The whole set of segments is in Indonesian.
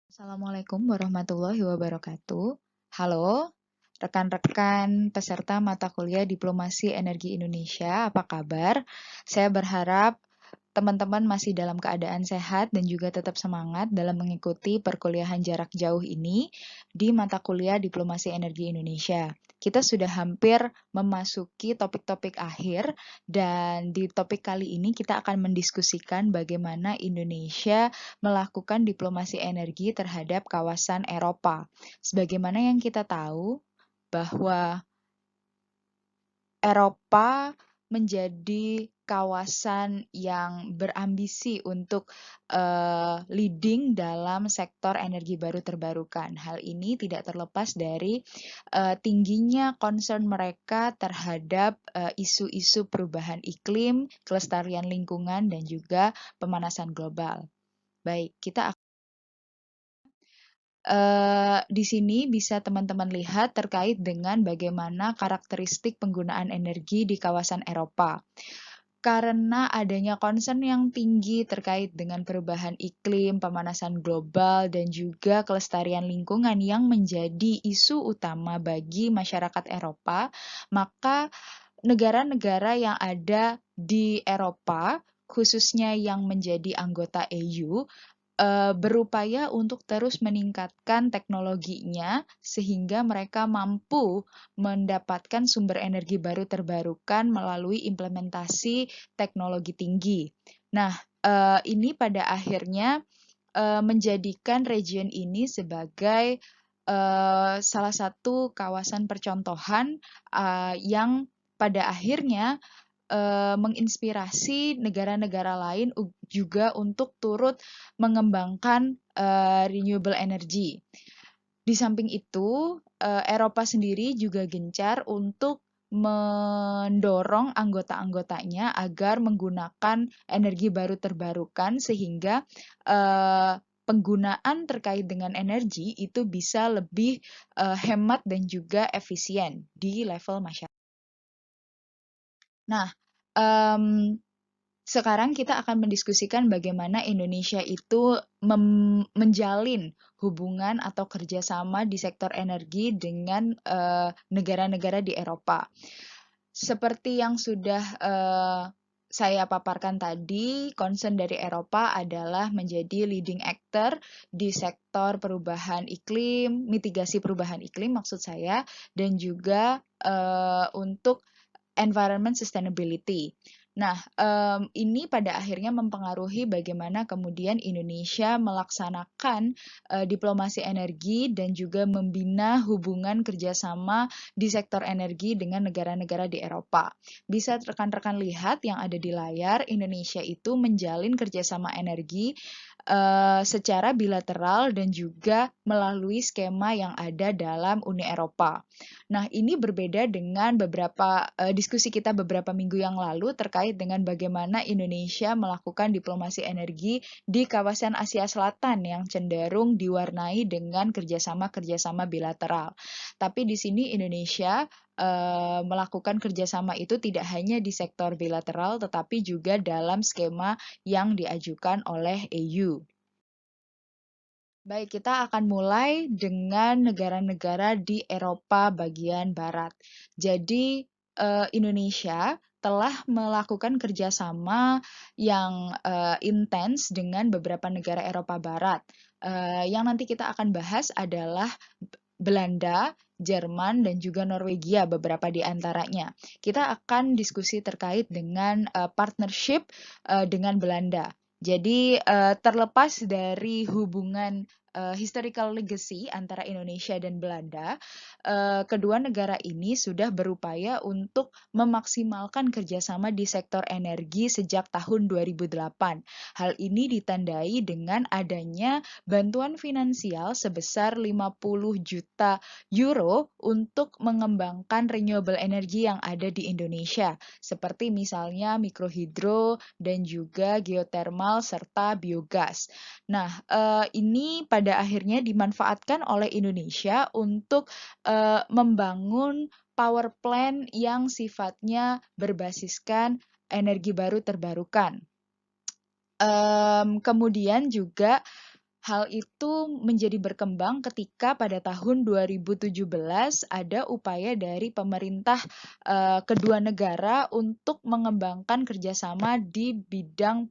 Assalamualaikum warahmatullahi wabarakatuh. Halo, rekan-rekan peserta mata kuliah Diplomasi Energi Indonesia, apa kabar? Saya berharap teman-teman masih dalam keadaan sehat dan juga tetap semangat dalam mengikuti perkuliahan jarak jauh ini di mata kuliah Diplomasi Energi Indonesia. Kita sudah hampir memasuki topik-topik akhir dan di topik kali ini kita akan mendiskusikan bagaimana Indonesia melakukan diplomasi energi terhadap kawasan Eropa. Sebagaimana yang kita tahu bahwa Eropa menjadi kawasan yang berambisi untuk leading dalam sektor energi baru terbarukan. Hal ini tidak terlepas dari tingginya concern mereka terhadap isu-isu perubahan iklim, kelestarian lingkungan, dan juga pemanasan global. Baik, kita di sini bisa teman-teman lihat terkait dengan bagaimana karakteristik penggunaan energi di kawasan Eropa. Karena adanya concern yang tinggi terkait dengan perubahan iklim, pemanasan global, dan juga kelestarian lingkungan yang menjadi isu utama bagi masyarakat Eropa, maka negara-negara yang ada di Eropa, khususnya yang menjadi anggota EU, berupaya untuk terus meningkatkan teknologinya sehingga mereka mampu mendapatkan sumber energi baru terbarukan melalui implementasi teknologi tinggi. Nah, ini pada akhirnya menjadikan region ini sebagai salah satu kawasan percontohan yang pada akhirnya menginspirasi negara-negara lain juga untuk turut mengembangkan renewable energy. Di samping itu, Eropa sendiri juga gencar untuk mendorong anggota-anggotanya agar menggunakan energi baru terbarukan sehingga penggunaan terkait dengan energi itu bisa lebih hemat dan juga efisien di level masyarakat. Nah, sekarang kita akan mendiskusikan bagaimana Indonesia itu menjalin hubungan atau kerjasama di sektor energi dengan negara-negara di Eropa. Seperti yang sudah saya paparkan tadi, concern dari Eropa adalah menjadi leading actor di sektor perubahan iklim, mitigasi perubahan iklim maksud saya, dan juga untuk environment sustainability. Nah, ini pada akhirnya mempengaruhi bagaimana kemudian Indonesia melaksanakan diplomasi energi dan juga membina hubungan kerjasama di sektor energi dengan negara-negara di Eropa. Bisa rekan-rekan lihat yang ada di layar, Indonesia itu menjalin kerjasama energi secara bilateral dan juga melalui skema yang ada dalam Uni Eropa. Nah, ini berbeda dengan beberapa diskusi kita beberapa minggu yang lalu terkait dengan bagaimana Indonesia melakukan diplomasi energi di kawasan Asia Selatan yang cenderung diwarnai dengan kerjasama-kerjasama bilateral. Tapi di sini Indonesia melakukan kerjasama itu tidak hanya di sektor bilateral, tetapi juga dalam skema yang diajukan oleh EU. Baik, kita akan mulai dengan negara-negara di Eropa bagian barat. Jadi, Indonesia telah melakukan kerjasama yang intens dengan beberapa negara Eropa Barat. Yang nanti kita akan bahas adalah Belanda, Jerman, dan juga Norwegia, beberapa di antaranya. Kita akan diskusi terkait dengan partnership dengan Belanda. Jadi terlepas dari hubungan historical legacy antara Indonesia dan Belanda, kedua negara ini sudah berupaya untuk memaksimalkan kerjasama di sektor energi sejak tahun 2008. Hal ini ditandai dengan adanya bantuan finansial sebesar 50 juta euro untuk mengembangkan renewable energy yang ada di Indonesia, seperti misalnya mikrohidro dan juga geotermal serta biogas. Nah, ini pada akhirnya dimanfaatkan oleh Indonesia untuk membangun power plant yang sifatnya berbasiskan energi baru terbarukan. Kemudian juga Hal itu menjadi berkembang ketika pada tahun 2017 ada upaya dari pemerintah kedua negara untuk mengembangkan kerjasama di bidang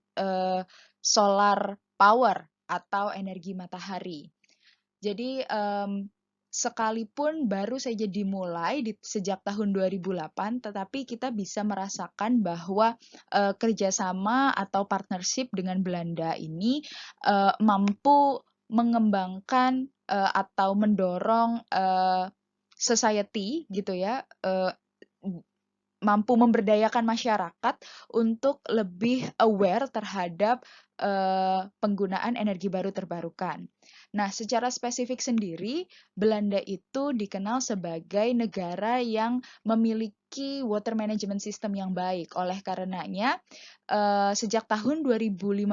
solar power atau energi matahari. Jadi sekalipun baru saja dimulai sejak tahun 2008, tetapi kita bisa merasakan bahwa kerjasama atau partnership dengan Belanda ini mampu mengembangkan atau mendorong society gitu ya, mampu memberdayakan masyarakat untuk lebih aware terhadap penggunaan energi baru terbarukan. Nah, secara spesifik sendiri, Belanda itu dikenal sebagai negara yang memiliki water management system yang baik. Oleh karenanya, sejak tahun 2015,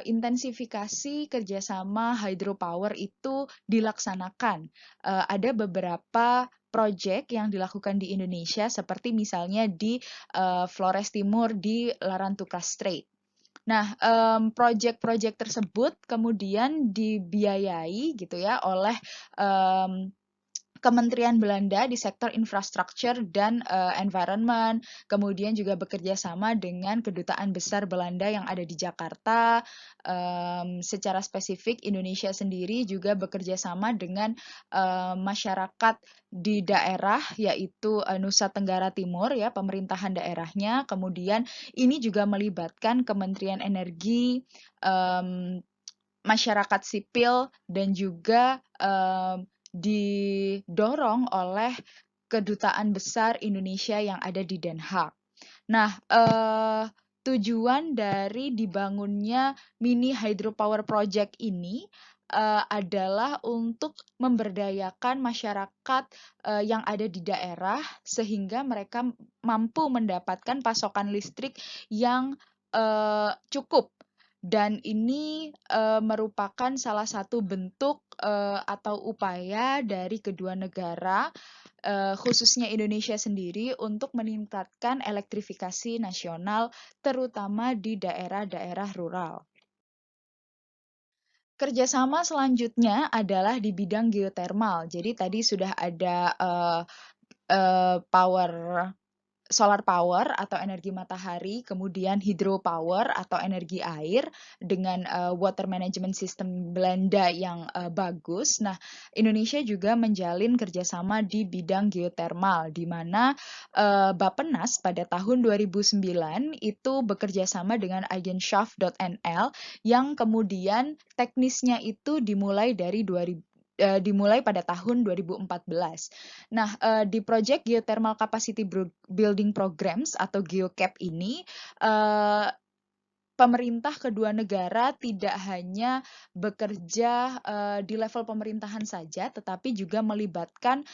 intensifikasi kerjasama hydropower itu dilaksanakan. Ada beberapa proyek yang dilakukan di Indonesia seperti misalnya di Flores Timur di Larantuka Strait. Nah, proyek-proyek tersebut kemudian dibiayai gitu ya oleh Kementerian Belanda di sektor infrastruktur dan environment, kemudian juga bekerja sama dengan Kedutaan Besar Belanda yang ada di Jakarta. Secara spesifik, Indonesia sendiri juga bekerja sama dengan masyarakat di daerah, yaitu Nusa Tenggara Timur, ya, pemerintahan daerahnya. Kemudian ini juga melibatkan Kementerian Energi, masyarakat sipil, dan juga didorong oleh Kedutaan Besar Indonesia yang ada di Den Haag. Nah, tujuan dari dibangunnya mini hydropower project ini adalah untuk memberdayakan masyarakat yang ada di daerah sehingga mereka mampu mendapatkan pasokan listrik yang cukup. Dan ini merupakan salah satu bentuk atau upaya dari kedua negara, khususnya Indonesia sendiri, untuk meningkatkan elektrifikasi nasional, terutama di daerah-daerah rural. Kerjasama selanjutnya adalah di bidang geotermal. Jadi tadi sudah ada power solar power atau energi matahari, kemudian hydropower atau energi air dengan water management system Belanda yang bagus. Nah, Indonesia juga menjalin kerjasama di bidang geotermal, di mana Bappenas pada tahun 2009 itu bekerja sama dengan Eigenschaft.nl yang kemudian teknisnya itu dimulai pada tahun 2014. Nah, di Project Geothermal Capacity Building Programs atau GeoCap ini, pemerintah kedua negara tidak hanya bekerja di level pemerintahan saja, tetapi juga melibatkan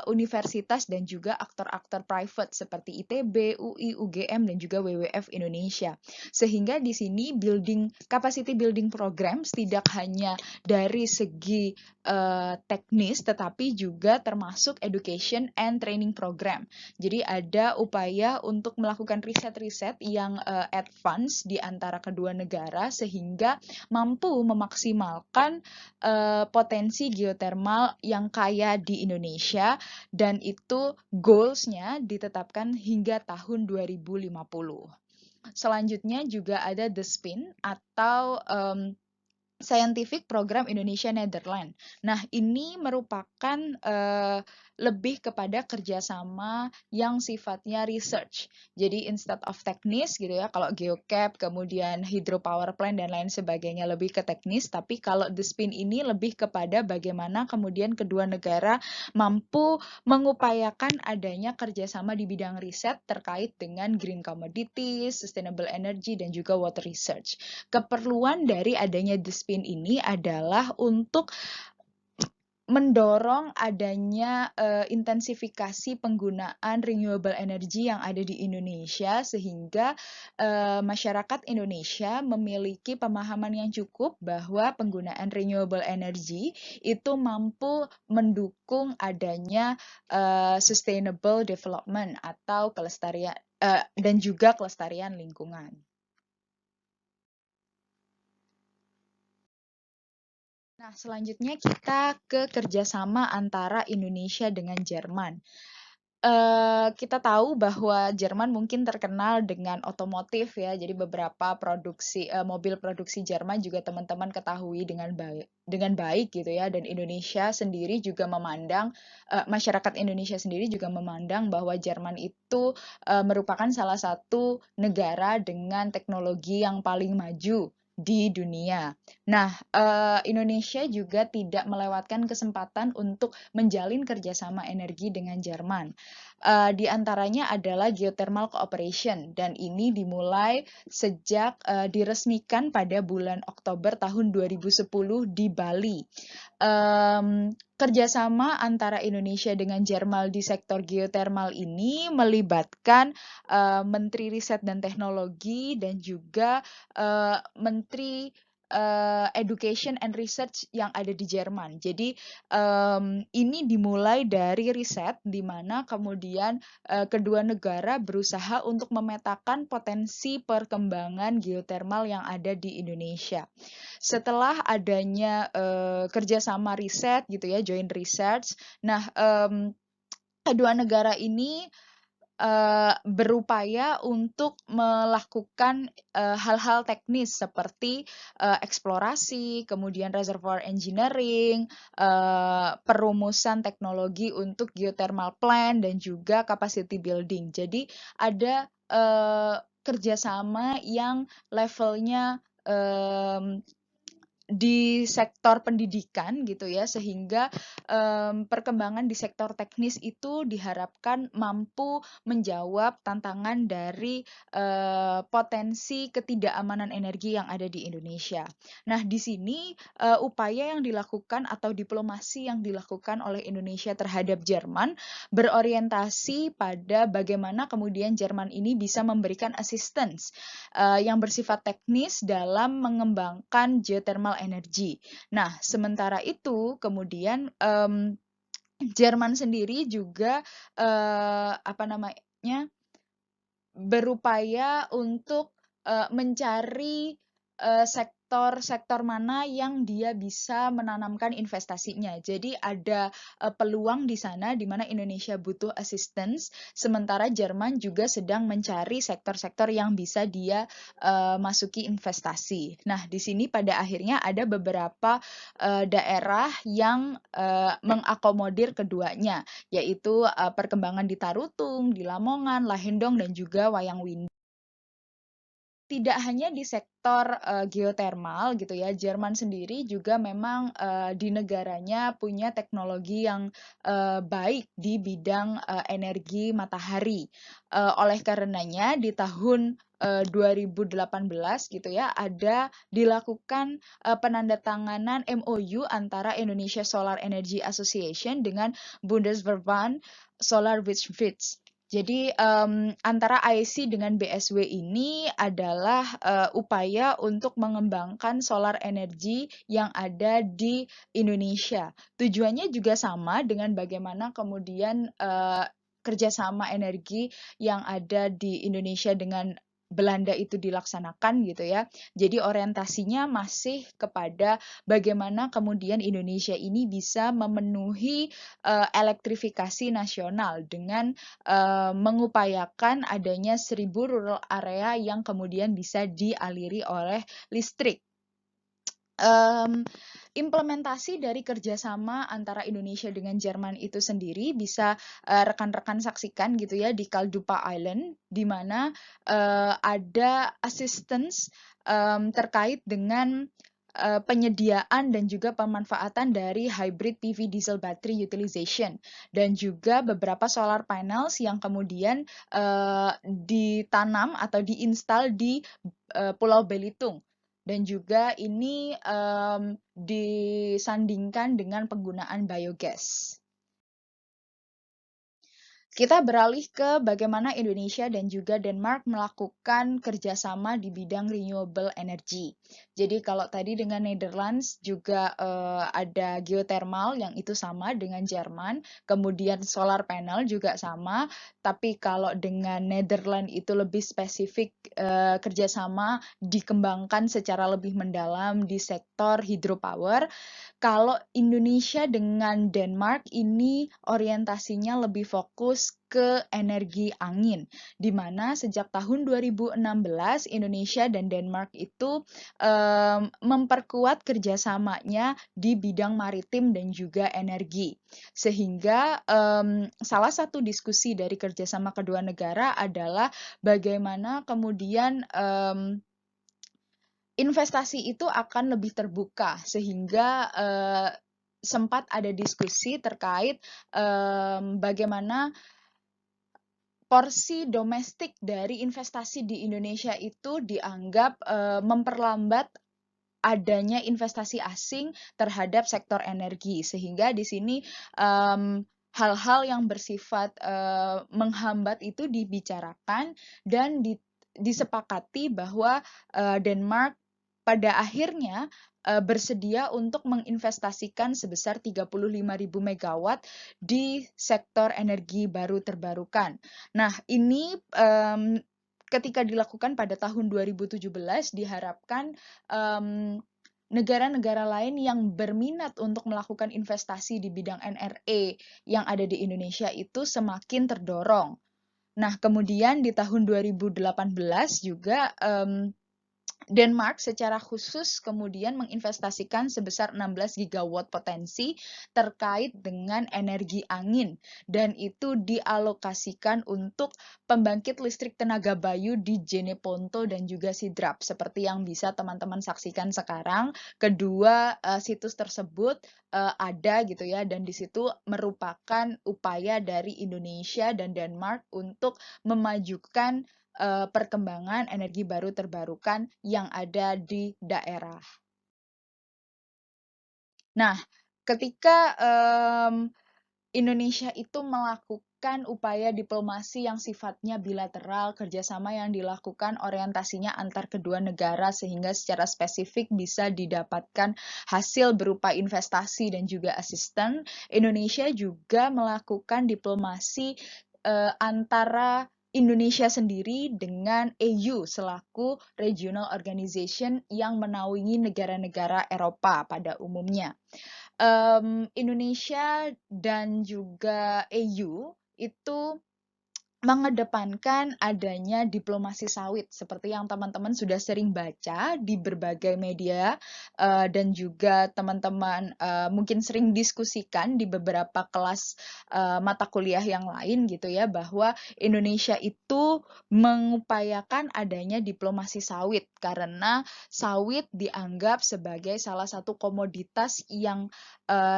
universitas dan juga aktor-aktor private seperti ITB, UI, UGM, dan juga WWF Indonesia. Sehingga di sini capacity building programs tidak hanya dari segi teknis, tetapi juga termasuk education and training program. Jadi ada upaya untuk melakukan riset-riset yang advance di antara kedua negara sehingga mampu memaksimalkan potensi geotermal yang kaya di Indonesia, dan itu goals-nya ditetapkan hingga tahun 2050. Selanjutnya juga ada The Spin atau Scientific Program Indonesia Netherlands. Nah, ini merupakan lebih kepada kerjasama yang sifatnya research. Jadi instead of teknis gitu ya, kalau geocap, kemudian hydropower plant dan lain sebagainya lebih ke teknis, tapi kalau The Spin ini lebih kepada bagaimana kemudian kedua negara mampu mengupayakan adanya kerjasama di bidang riset terkait dengan green commodities, sustainable energy, dan juga water research. Keperluan dari adanya The Spin ini adalah untuk mendorong adanya intensifikasi penggunaan renewable energy yang ada di Indonesia sehingga masyarakat Indonesia memiliki pemahaman yang cukup bahwa penggunaan renewable energy itu mampu mendukung adanya sustainable development atau kelestarian dan juga kelestarian lingkungan. Nah, selanjutnya kita ke kerjasama antara Indonesia dengan Jerman. Kita tahu bahwa Jerman mungkin terkenal dengan otomotif ya, jadi beberapa mobil produksi Jerman juga teman-teman ketahui dengan baik gitu ya, dan masyarakat Indonesia sendiri juga memandang bahwa Jerman itu merupakan salah satu negara dengan teknologi yang paling maju di dunia. Nah, Indonesia juga tidak melewatkan kesempatan untuk menjalin kerjasama energi dengan Jerman. Di antaranya adalah Geothermal Cooperation dan ini dimulai sejak diresmikan pada bulan Oktober tahun 2010 di Bali. Kerjasama antara Indonesia dengan Jerman di sektor geothermal ini melibatkan Menteri Riset dan Teknologi dan juga Menteri Education and Research yang ada di Jerman. Jadi ini dimulai dari riset di mana kemudian kedua negara berusaha untuk memetakan potensi perkembangan geothermal yang ada di Indonesia. Setelah adanya kerjasama riset gitu ya, joint research, nah kedua negara ini berupaya untuk melakukan hal-hal teknis seperti eksplorasi, kemudian reservoir engineering, perumusan teknologi untuk geothermal plant dan juga capacity building. Jadi ada kerjasama yang levelnya di sektor pendidikan gitu ya, sehingga perkembangan di sektor teknis itu diharapkan mampu menjawab tantangan dari potensi ketidakamanan energi yang ada di Indonesia. Nah, di sini upaya yang dilakukan atau diplomasi yang dilakukan oleh Indonesia terhadap Jerman berorientasi pada bagaimana kemudian Jerman ini bisa memberikan assistance yang bersifat teknis dalam mengembangkan geothermal energy. Nah, sementara itu kemudian Jerman sendiri juga berupaya untuk mencari sektor-sektor mana yang dia bisa menanamkan investasinya. Jadi ada peluang di sana di mana Indonesia butuh assistance, sementara Jerman juga sedang mencari sektor-sektor yang bisa dia masuki investasi. Nah, di sini pada akhirnya ada beberapa daerah yang mengakomodir keduanya, yaitu perkembangan di Tarutung, di Lamongan, Lahendong, dan juga Wayang Windu. Tidak hanya di sektor geothermal gitu ya, Jerman sendiri juga memang di negaranya punya teknologi yang baik di bidang energi matahari. Oleh karenanya di tahun 2018 gitu ya, ada dilakukan penandatanganan MOU antara Indonesia Solar Energy Association dengan Bundesverband Solar Wirtschaft. Jadi antara IC dengan BSW ini adalah upaya untuk mengembangkan solar energi yang ada di Indonesia. Tujuannya juga sama dengan bagaimana kemudian kerjasama energi yang ada di Indonesia dengan Belanda itu dilaksanakan gitu ya. Jadi orientasinya masih kepada bagaimana kemudian Indonesia ini bisa memenuhi elektrifikasi nasional dengan mengupayakan adanya 1.000 rural area yang kemudian bisa dialiri oleh listrik. Implementasi dari kerjasama antara Indonesia dengan Jerman itu sendiri bisa rekan-rekan saksikan gitu ya di Kaldupa Island, di mana ada assistance terkait dengan penyediaan dan juga pemanfaatan dari hybrid PV diesel battery utilization dan juga beberapa solar panels yang kemudian ditanam atau diinstal di Pulau Belitung. Dan juga ini disandingkan dengan penggunaan biogas. Kita beralih ke bagaimana Indonesia dan juga Denmark melakukan kerjasama di bidang renewable energy. Jadi kalau tadi dengan Netherlands juga ada geothermal yang itu sama dengan Jerman, kemudian solar panel juga sama, tapi kalau dengan Netherlands itu lebih spesifik kerjasama dikembangkan secara lebih mendalam di sektor hydropower. Kalau Indonesia dengan Denmark ini orientasinya lebih fokus ke energi angin, di mana sejak tahun 2016 Indonesia dan Denmark itu memperkuat kerjasamanya di bidang maritim dan juga energi. Sehingga salah satu diskusi dari kerjasama kedua negara adalah bagaimana kemudian investasi itu akan lebih terbuka sehingga sempat ada diskusi terkait bagaimana porsi domestik dari investasi di Indonesia itu dianggap memperlambat adanya investasi asing terhadap sektor energi, sehingga di sini hal-hal yang bersifat menghambat itu dibicarakan dan disepakati bahwa Denmark pada akhirnya bersedia untuk menginvestasikan sebesar 35.000 megawatt di sektor energi baru terbarukan. Nah, ini ketika dilakukan pada tahun 2017 diharapkan negara-negara lain yang berminat untuk melakukan investasi di bidang NRE yang ada di Indonesia itu semakin terdorong. Nah, kemudian di tahun 2018 juga Denmark secara khusus kemudian menginvestasikan sebesar 16 gigawatt potensi terkait dengan energi angin, dan itu dialokasikan untuk pembangkit listrik tenaga bayu di Jeneponto dan juga Sidrap seperti yang bisa teman-teman saksikan sekarang. Kedua situs tersebut ada gitu ya, dan di situ merupakan upaya dari Indonesia dan Denmark untuk memajukan perkembangan energi baru terbarukan yang ada di daerah. Nah, ketika Indonesia itu melakukan upaya diplomasi yang sifatnya bilateral, kerjasama yang dilakukan orientasinya antar kedua negara sehingga secara spesifik bisa didapatkan hasil berupa investasi dan juga asisten, Indonesia juga melakukan diplomasi antara Indonesia sendiri dengan EU selaku regional organization yang menaungi negara-negara Eropa pada umumnya. Indonesia dan juga EU itu mengedepankan adanya diplomasi sawit seperti yang teman-teman sudah sering baca di berbagai media dan juga teman-teman mungkin sering diskusikan di beberapa kelas mata kuliah yang lain gitu ya, bahwa Indonesia itu mengupayakan adanya diplomasi sawit karena sawit dianggap sebagai salah satu komoditas yang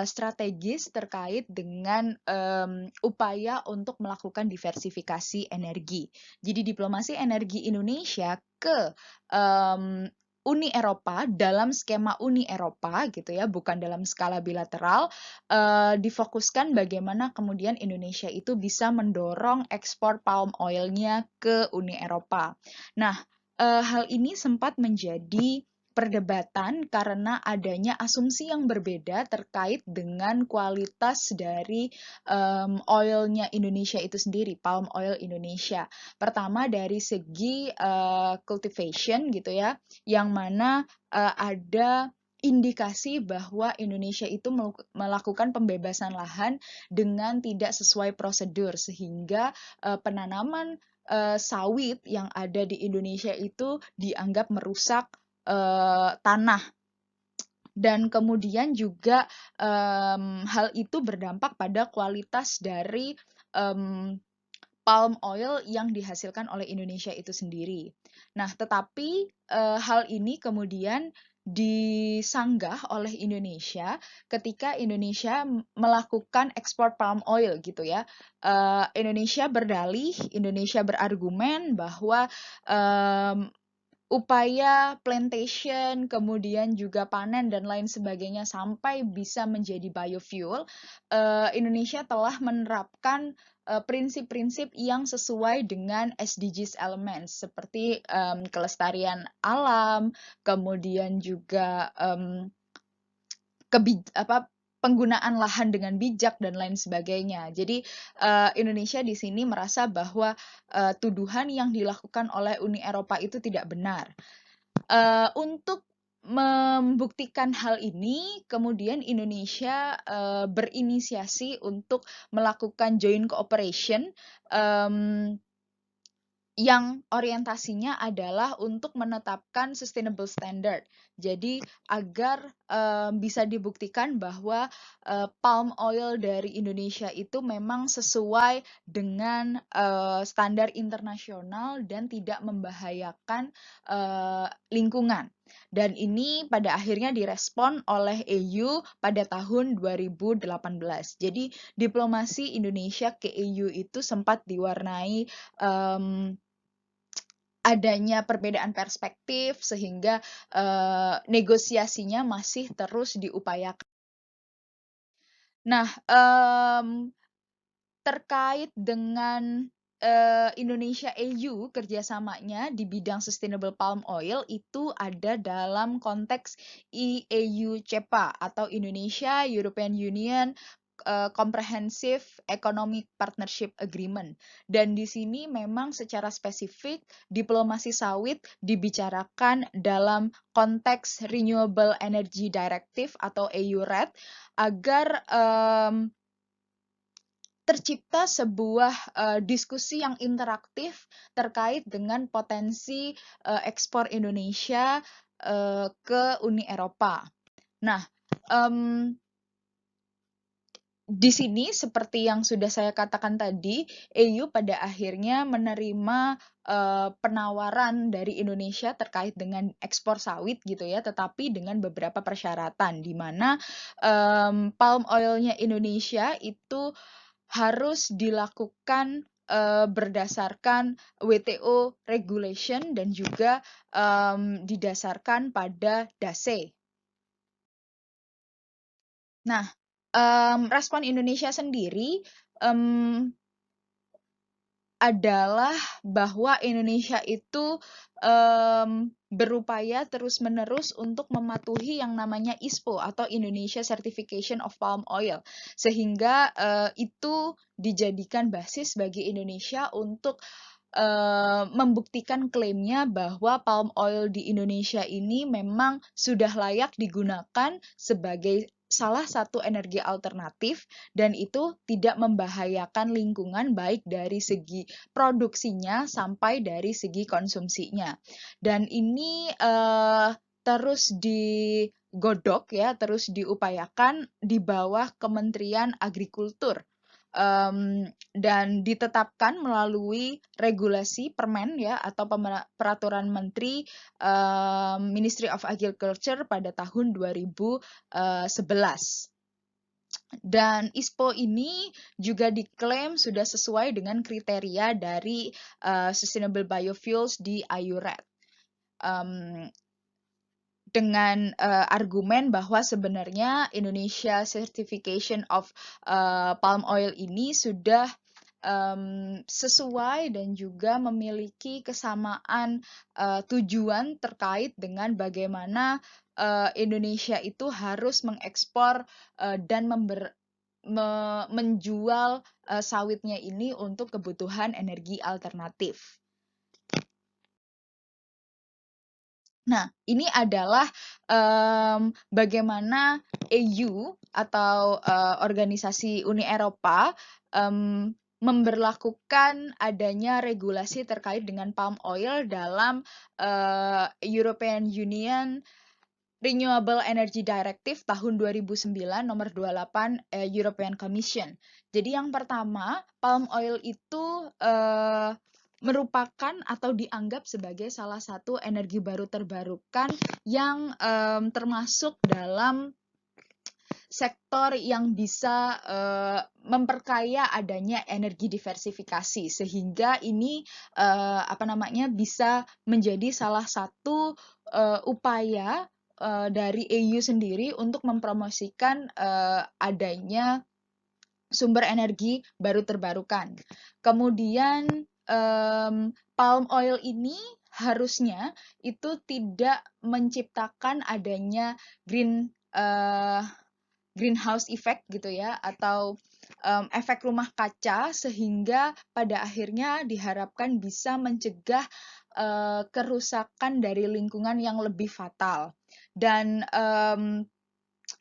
strategis terkait dengan upaya untuk melakukan diversifikasi energi. Jadi diplomasi energi Indonesia ke Uni Eropa dalam skema Uni Eropa gitu ya, bukan dalam skala bilateral, difokuskan bagaimana kemudian Indonesia itu bisa mendorong ekspor palm oil-nya ke Uni Eropa. Nah, hal ini sempat menjadi perdebatan karena adanya asumsi yang berbeda terkait dengan kualitas dari oilnya Indonesia itu sendiri, palm oil Indonesia. Pertama dari segi cultivation gitu ya, yang mana ada indikasi bahwa Indonesia itu melakukan pembebasan lahan dengan tidak sesuai prosedur sehingga penanaman sawit yang ada di Indonesia itu dianggap merusak tanah, dan kemudian juga hal itu berdampak pada kualitas dari palm oil yang dihasilkan oleh Indonesia itu sendiri. Nah, tetapi hal ini kemudian disanggah oleh Indonesia ketika Indonesia melakukan ekspor palm oil gitu ya. Indonesia berdalih, Indonesia berargumen bahwa upaya plantation, kemudian juga panen dan lain sebagainya sampai bisa menjadi biofuel, Indonesia telah menerapkan prinsip-prinsip yang sesuai dengan SDGs Elements seperti kelestarian alam, kemudian juga penggunaan lahan dengan bijak dan lain sebagainya. Jadi Indonesia di sini merasa bahwa tuduhan yang dilakukan oleh Uni Eropa itu tidak benar. Untuk membuktikan hal ini, kemudian Indonesia berinisiasi untuk melakukan joint cooperation yang orientasinya adalah untuk menetapkan sustainable standard. Jadi agar bisa dibuktikan bahwa palm oil dari Indonesia itu memang sesuai dengan standar internasional dan tidak membahayakan lingkungan. Dan ini pada akhirnya direspon oleh EU pada tahun 2018. Jadi diplomasi Indonesia ke EU itu sempat diwarnai adanya perbedaan perspektif sehingga negosiasinya masih terus diupayakan. Nah, terkait dengan Indonesia EU kerjasamanya di bidang sustainable palm oil itu ada dalam konteks EU CEPA atau Indonesia European Union Comprehensive Economic Partnership Agreement. Dan di sini memang secara spesifik diplomasi sawit dibicarakan dalam konteks Renewable Energy Directive atau EURED agar tercipta sebuah diskusi yang interaktif terkait dengan potensi ekspor Indonesia ke Uni Eropa. Nah, di sini seperti yang sudah saya katakan tadi, EU pada akhirnya menerima penawaran dari Indonesia terkait dengan ekspor sawit gitu ya, tetapi dengan beberapa persyaratan di mana palm oilnya Indonesia itu harus dilakukan berdasarkan WTO regulation dan juga didasarkan pada DASE. Nah, respon Indonesia sendiri adalah bahwa Indonesia itu berupaya terus-menerus untuk mematuhi yang namanya ISPO atau Indonesia Certification of Palm Oil, sehingga itu dijadikan basis bagi Indonesia untuk membuktikan klaimnya bahwa palm oil di Indonesia ini memang sudah layak digunakan sebagai salah satu energi alternatif dan itu tidak membahayakan lingkungan baik dari segi produksinya sampai dari segi konsumsinya. Dan ini terus digodok ya, terus diupayakan di bawah Kementerian Agrikultur. Dan ditetapkan melalui regulasi Permen ya atau peraturan Menteri Ministry of Agriculture pada tahun 2011. Dan ISPO ini juga diklaim sudah sesuai dengan kriteria dari Sustainable Biofuels di IURED. Dengan argumen bahwa sebenarnya Indonesia Certification of Palm Oil ini sudah sesuai dan juga memiliki kesamaan tujuan terkait dengan bagaimana Indonesia itu harus mengekspor dan menjual sawitnya ini untuk kebutuhan energi alternatif. Nah, ini adalah bagaimana EU atau organisasi Uni Eropa memberlakukan adanya regulasi terkait dengan palm oil dalam European Union Renewable Energy Directive tahun 2009 nomor 28 European Commission. Jadi yang pertama, palm oil itu merupakan atau dianggap sebagai salah satu energi baru terbarukan yang termasuk dalam sektor yang bisa memperkaya adanya energi diversifikasi, sehingga ini bisa menjadi salah satu upaya dari EU sendiri untuk mempromosikan adanya sumber energi baru terbarukan. Kemudian palm oil ini harusnya itu tidak menciptakan adanya greenhouse effect gitu ya, atau efek rumah kaca, sehingga pada akhirnya diharapkan bisa mencegah kerusakan dari lingkungan yang lebih fatal. Dan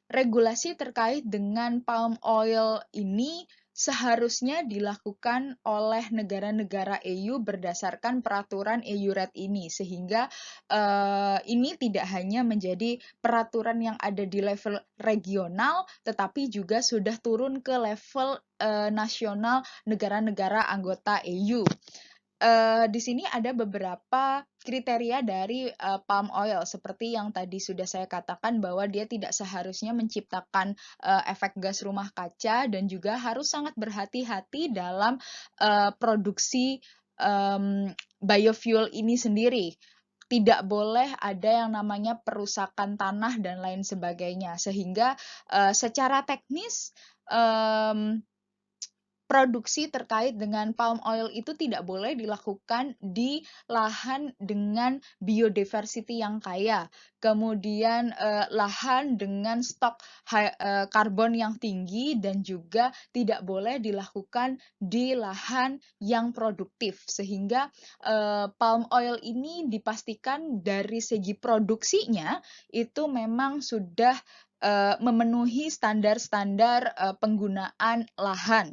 regulasi terkait dengan palm oil ini seharusnya dilakukan oleh negara-negara EU berdasarkan peraturan EU RED ini, sehingga ini tidak hanya menjadi peraturan yang ada di level regional, tetapi juga sudah turun ke level nasional negara-negara anggota EU. Di sini ada beberapa kriteria dari palm oil, seperti yang tadi sudah saya katakan bahwa dia tidak seharusnya menciptakan efek gas rumah kaca, dan juga harus sangat berhati-hati dalam produksi biofuel ini sendiri. Tidak boleh ada yang namanya perusakan tanah dan lain sebagainya, sehingga secara teknis produksi terkait dengan palm oil itu tidak boleh dilakukan di lahan dengan biodiversity yang kaya, kemudian lahan dengan stok karbon yang tinggi, dan juga tidak boleh dilakukan di lahan yang produktif, sehingga palm oil ini dipastikan dari segi produksinya itu memang sudah memenuhi standar-standar penggunaan lahan.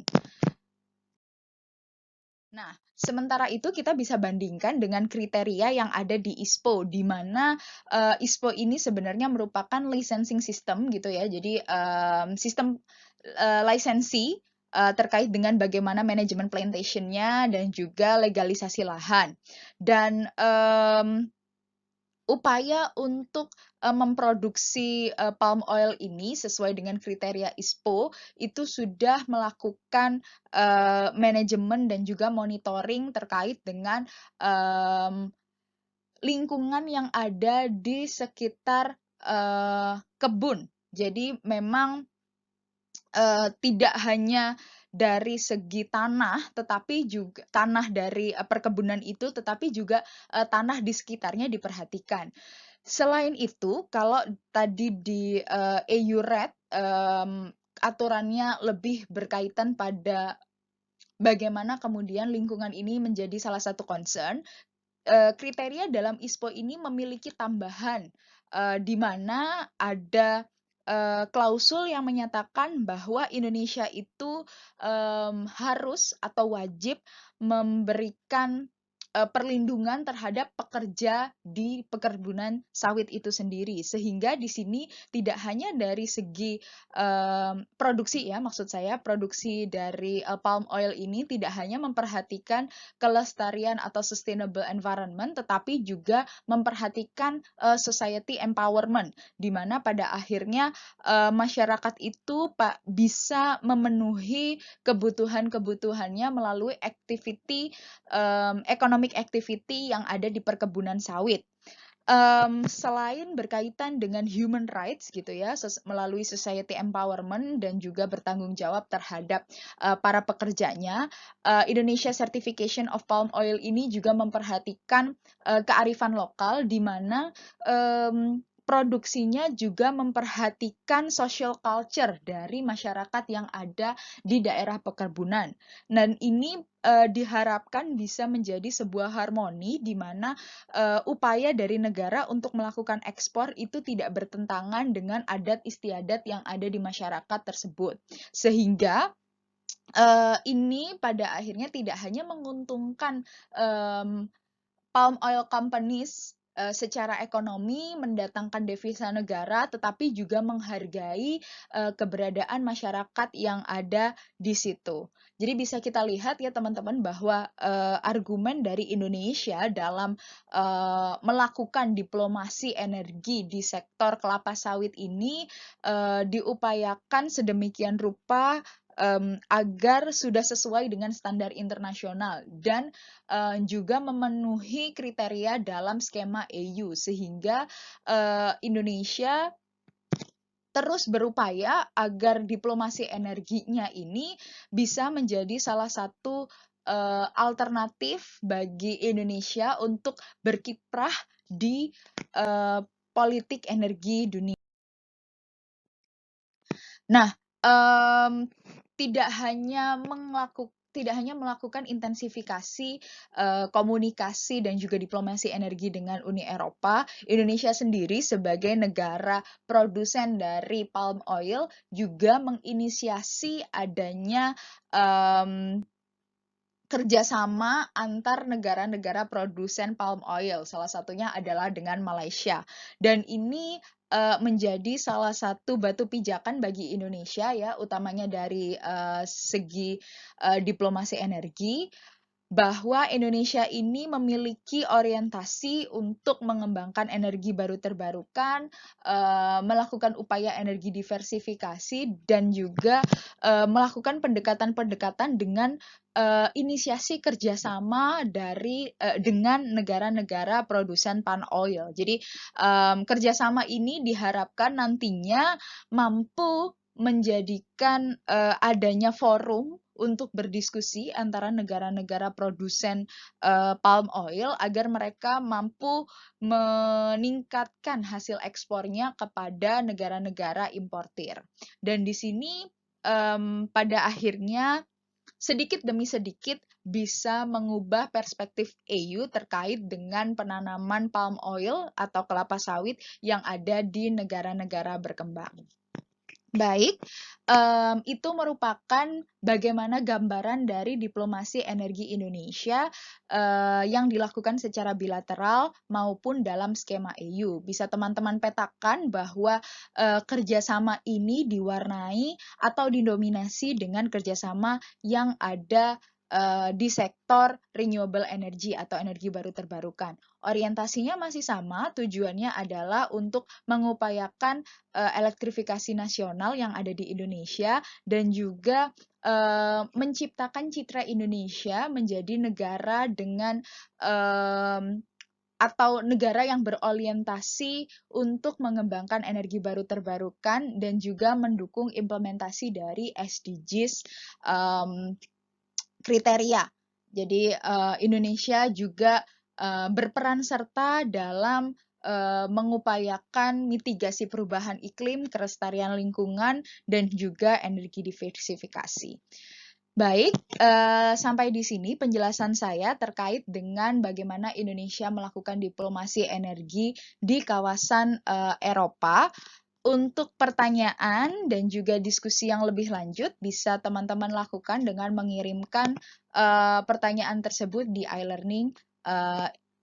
Nah, sementara itu kita bisa bandingkan dengan kriteria yang ada di ISPO, di mana ISPO ini sebenarnya merupakan licensing system gitu ya. Jadi sistem lisensi terkait dengan bagaimana manajemen plantation-nya dan juga legalisasi lahan. Dan upaya untuk memproduksi palm oil ini sesuai dengan kriteria ISPO itu sudah melakukan manajemen dan juga monitoring terkait dengan lingkungan yang ada di sekitar kebun. Jadi memang tidak hanya dari segi tanah, tetapi juga tanah dari perkebunan itu, tetapi juga tanah di sekitarnya diperhatikan. Selain itu, kalau tadi di EU RED aturannya lebih berkaitan pada bagaimana kemudian lingkungan ini menjadi salah satu concern, kriteria dalam ISPO ini memiliki tambahan, di mana ada klausul yang menyatakan bahwa Indonesia itu harus atau wajib memberikan perlindungan terhadap pekerja di perkebunan sawit itu sendiri, sehingga di sini tidak hanya dari segi produksi ya, maksud saya produksi dari palm oil ini tidak hanya memperhatikan kelestarian atau sustainable environment, tetapi juga memperhatikan society empowerment, di mana pada akhirnya masyarakat itu bisa memenuhi kebutuhan-kebutuhannya melalui economic activity yang ada di perkebunan sawit. Selain berkaitan dengan human rights gitu ya, melalui society empowerment dan juga bertanggung jawab terhadap para pekerjanya, Indonesia Certification of Palm Oil ini juga memperhatikan kearifan lokal, di mana produksinya juga memperhatikan social culture dari masyarakat yang ada di daerah perkebunan. Dan ini diharapkan bisa menjadi sebuah harmoni, di mana upaya dari negara untuk melakukan ekspor itu tidak bertentangan dengan adat istiadat yang ada di masyarakat tersebut. Sehingga ini pada akhirnya tidak hanya menguntungkan palm oil companies secara ekonomi mendatangkan devisa negara, tetapi juga menghargai keberadaan masyarakat yang ada di situ. Jadi bisa kita lihat ya teman-teman bahwa argumen dari Indonesia dalam melakukan diplomasi energi di sektor kelapa sawit ini diupayakan sedemikian rupa agar sudah sesuai dengan standar internasional dan juga memenuhi kriteria dalam skema EU sehingga Indonesia terus berupaya agar diplomasi energinya ini bisa menjadi salah satu alternatif bagi Indonesia untuk berkiprah di politik energi dunia. Nah, tidak hanya melakukan intensifikasi komunikasi dan juga diplomasi energi dengan Uni Eropa, Indonesia sendiri sebagai negara produsen dari palm oil juga menginisiasi adanya kerjasama antar negara-negara produsen palm oil. Salah satunya adalah dengan Malaysia. Dan ini menjadi salah satu batu pijakan bagi Indonesia ya, utamanya dari segi diplomasi energi, bahwa Indonesia ini memiliki orientasi untuk mengembangkan energi baru terbarukan, melakukan upaya energi diversifikasi, dan juga melakukan pendekatan-pendekatan dengan inisiasi kerjasama dengan negara-negara produsen palm oil. Jadi kerjasama ini diharapkan nantinya mampu menjadikan adanya forum untuk berdiskusi antara negara-negara produsen palm oil agar mereka mampu meningkatkan hasil ekspornya kepada negara-negara importir. Dan di sini pada akhirnya sedikit demi sedikit bisa mengubah perspektif EU terkait dengan penanaman palm oil atau kelapa sawit yang ada di negara-negara berkembang. Baik, itu merupakan bagaimana gambaran dari diplomasi energi Indonesia yang dilakukan secara bilateral maupun dalam skema EU. Bisa teman-teman petakan bahwa kerjasama ini diwarnai atau didominasi dengan kerjasama yang ada di sektor renewable energy atau energi baru terbarukan. Orientasinya masih sama, tujuannya adalah untuk mengupayakan elektrifikasi nasional yang ada di Indonesia dan juga menciptakan citra Indonesia menjadi negara dengan atau negara yang berorientasi untuk mengembangkan energi baru terbarukan dan juga mendukung implementasi dari SDGs kriteria. Jadi Indonesia juga berperan serta dalam mengupayakan mitigasi perubahan iklim, kelestarian lingkungan, dan juga energi diversifikasi. Baik, sampai di sini penjelasan saya terkait dengan bagaimana Indonesia melakukan diplomasi energi di kawasan Eropa. Untuk pertanyaan dan juga diskusi yang lebih lanjut, bisa teman-teman lakukan dengan mengirimkan pertanyaan tersebut di iLearning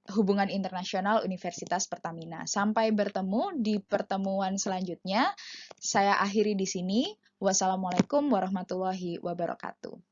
Hubungan Internasional Universitas Pertamina. Sampai bertemu di pertemuan selanjutnya. Saya akhiri di sini. Wassalamualaikum warahmatullahi wabarakatuh.